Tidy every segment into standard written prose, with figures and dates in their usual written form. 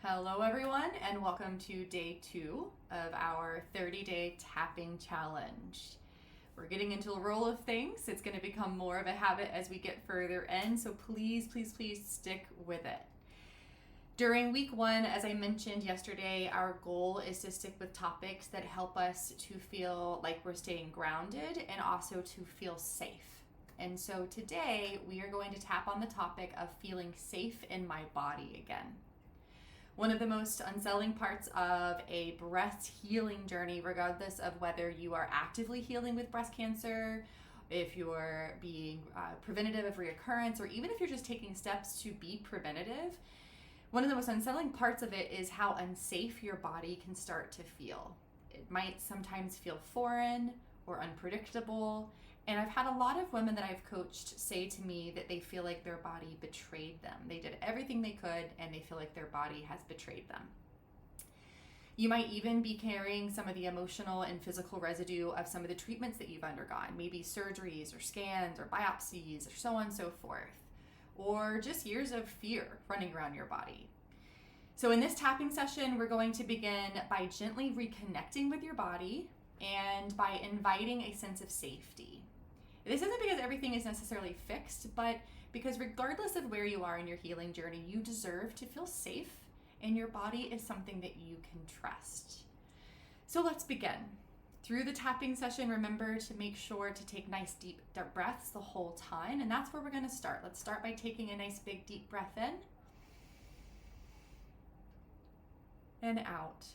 Hello everyone, and welcome to day 2 of our 30-day tapping challenge. We're getting into the roll of things. It's going to become more of a habit as we get further in, so please stick with it. During week 1, as I mentioned yesterday, our goal is to stick with topics that help us to feel like we're staying grounded and also to feel safe. And so today we are going to tap on the topic of feeling safe in my body again. One of the most unsettling parts of a breast healing journey, regardless of whether you are actively healing with breast cancer, if you're being preventative of reoccurrence, or even if you're just taking steps to be preventative, one of the most unsettling parts of it is how unsafe your body can start to feel. It might sometimes feel foreign or unpredictable. And I've had a lot of women that I've coached say to me that they feel like their body betrayed them. They did everything they could and they feel like their body has betrayed them. You might even be carrying some of the emotional and physical residue of some of the treatments that you've undergone, maybe surgeries or scans or biopsies or so on and so forth, or just years of fear running around your body. So in this tapping session, we're going to begin by gently reconnecting with your body and by inviting a sense of safety. This isn't because everything is necessarily fixed, but because regardless of where you are in your healing journey, you deserve to feel safe, and your body is something that you can trust. So let's begin. Through the tapping session, remember to make sure to take nice deep breaths the whole time, and that's where we're going to start. Let's start by taking a nice big deep breath in and out.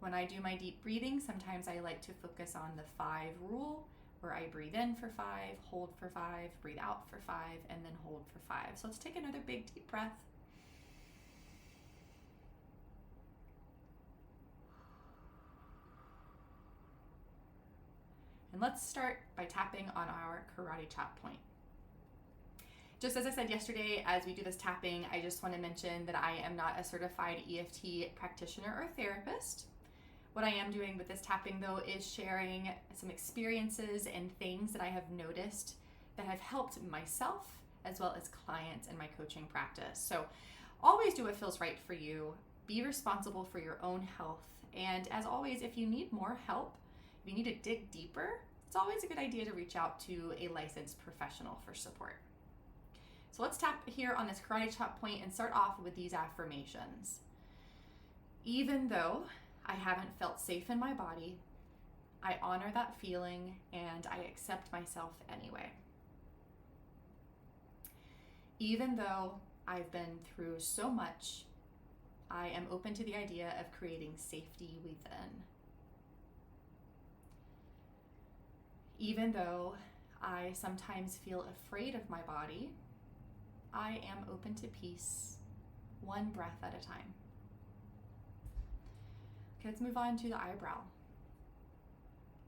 When I do my deep breathing, sometimes I like to focus on the 5 rule, where I breathe in for 5, hold for 5, breathe out for 5, and then hold for 5. So let's take another big deep breath. And let's start by tapping on our karate chop point. Just as I said yesterday, as we do this tapping, I just want to mention that I am not a certified EFT practitioner or therapist. What I am doing with this tapping, though, is sharing some experiences and things that I have noticed that have helped myself as well as clients in my coaching practice. So always do what feels right for you. Be responsible for your own health. And as always, if you need more help, if you need to dig deeper, it's always a good idea to reach out to a licensed professional for support. So let's tap here on this karate chop point and start off with these affirmations. Even though I haven't felt safe in my body, I honor that feeling and I accept myself anyway. Even though I've been through so much, I am open to the idea of creating safety within. Even though I sometimes feel afraid of my body, I am open to peace, one breath at a time. Okay, let's move on to the eyebrow.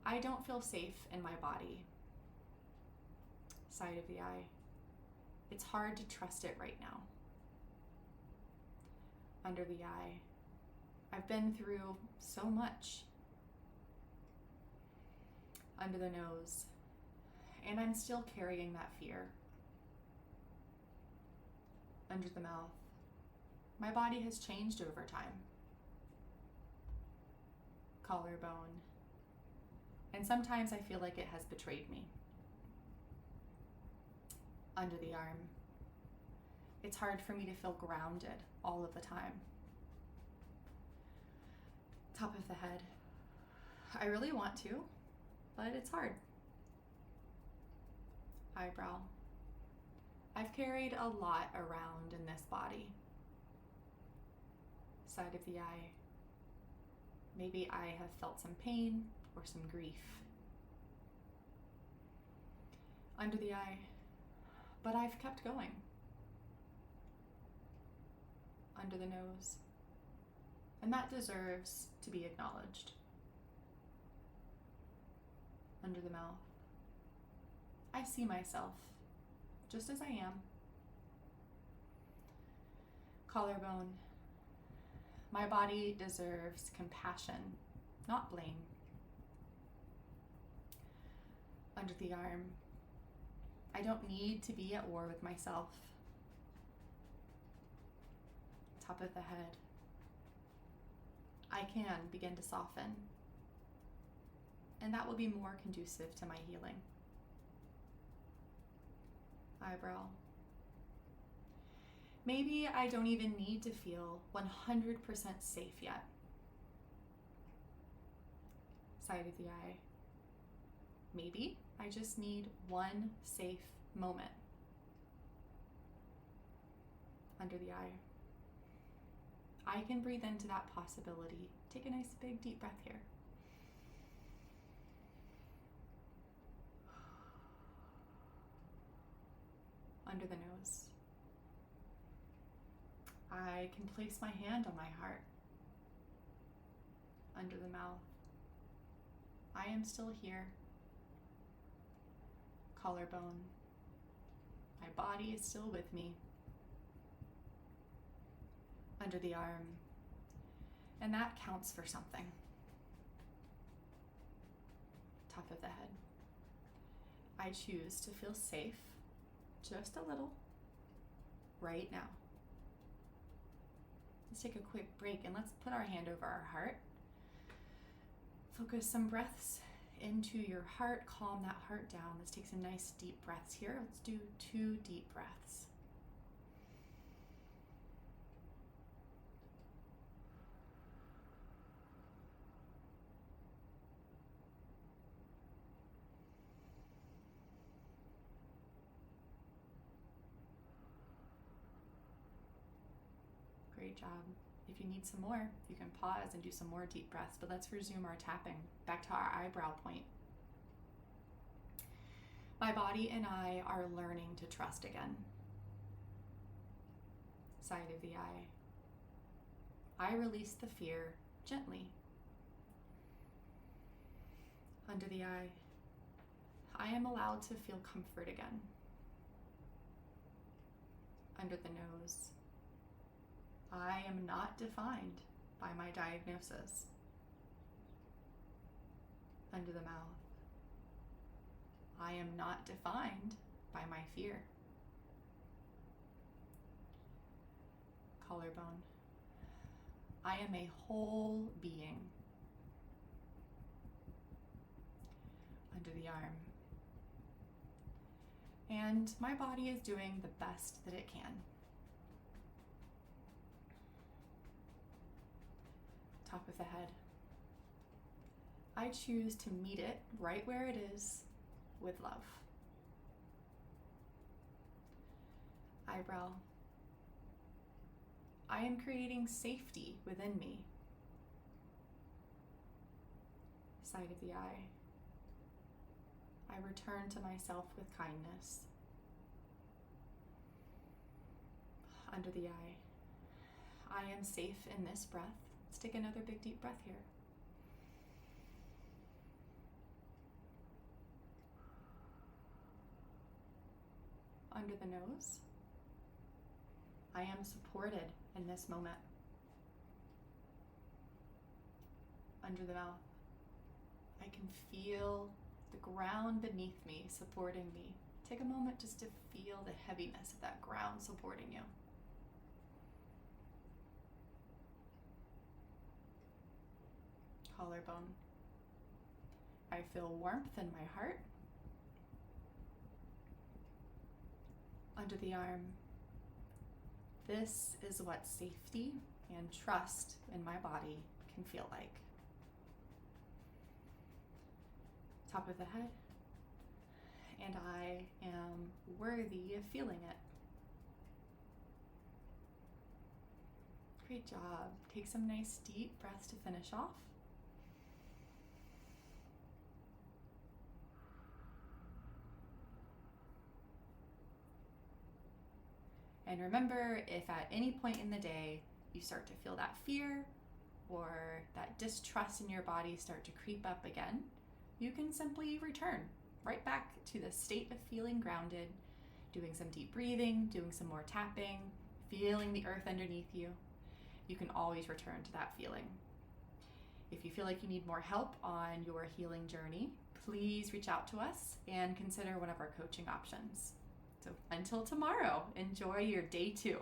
I don't feel safe in my body. Side of the eye. It's hard to trust it right now. Under the eye. I've been through so much. Under the nose. And I'm still carrying that fear. Under the mouth. My body has changed over time. Collarbone. And sometimes I feel like it has betrayed me. Under the arm. It's hard for me to feel grounded all of the time. Top of the head. I really want to, but it's hard. Eyebrow. I've carried a lot around in this body. Side of the eye. Maybe I have felt some pain or some grief. Under the eye. But I've kept going. Under the nose. And that deserves to be acknowledged. Under the mouth. I see myself just as I am. Collarbone. My body deserves compassion, not blame. Under the arm. I don't need to be at war with myself. top of the head. I can begin to soften, and that will be more conducive to my healing. Eyebrow. Maybe I don't even need to feel 100% safe yet. Side of the eye. Maybe I just need one safe moment. Under the eye. I can breathe into that possibility. Take a nice big deep breath here. Under the nose. I can place my hand on my heart. Under the mouth. I am still here. Collarbone. My body is still with me. Under the arm. And that counts for something. Top of the head. I choose to feel safe, just a little, right now. Let's take a quick break and let's put our hand over our heart. Focus some breaths into your heart. Calm that heart down. Let's take some nice deep breaths here. Let's do 2 deep breaths. Great job. If you need some more, you can pause and do some more deep breaths, but let's resume our tapping. Back to our eyebrow point. My body and I are learning to trust again. Side of the eye. I release the fear gently. Under the eye. I am allowed to feel comfort again. Under the nose. I am not defined by my diagnosis. Under the mouth. I am not defined by my fear. Collarbone. I am a whole being. Under the arm. And my body is doing the best that it can. Top of the head. I choose to meet it right where it is with love. Eyebrow. I am creating safety within me. Side of the eye. I return to myself with kindness. Under the eye. I am safe in this breath. Let's take another big deep breath here. Under the nose. I am supported in this moment. Under the mouth. I can feel the ground beneath me supporting me. Take a moment just to feel the heaviness of that ground supporting you. Collarbone. I feel warmth in my heart. Under the arm. This is what safety and trust in my body can feel like. Top of the head. And I am worthy of feeling it. Great job. Take some nice deep breaths to finish off. And remember, if at any point in the day you start to feel that fear or that distrust in your body start to creep up again, you can simply return right back to the state of feeling grounded, doing some deep breathing, doing some more tapping, feeling the earth underneath you. You can always return to that feeling. If you feel like you need more help on your healing journey, please reach out to us and consider one of our coaching options. So until tomorrow, enjoy your day 2.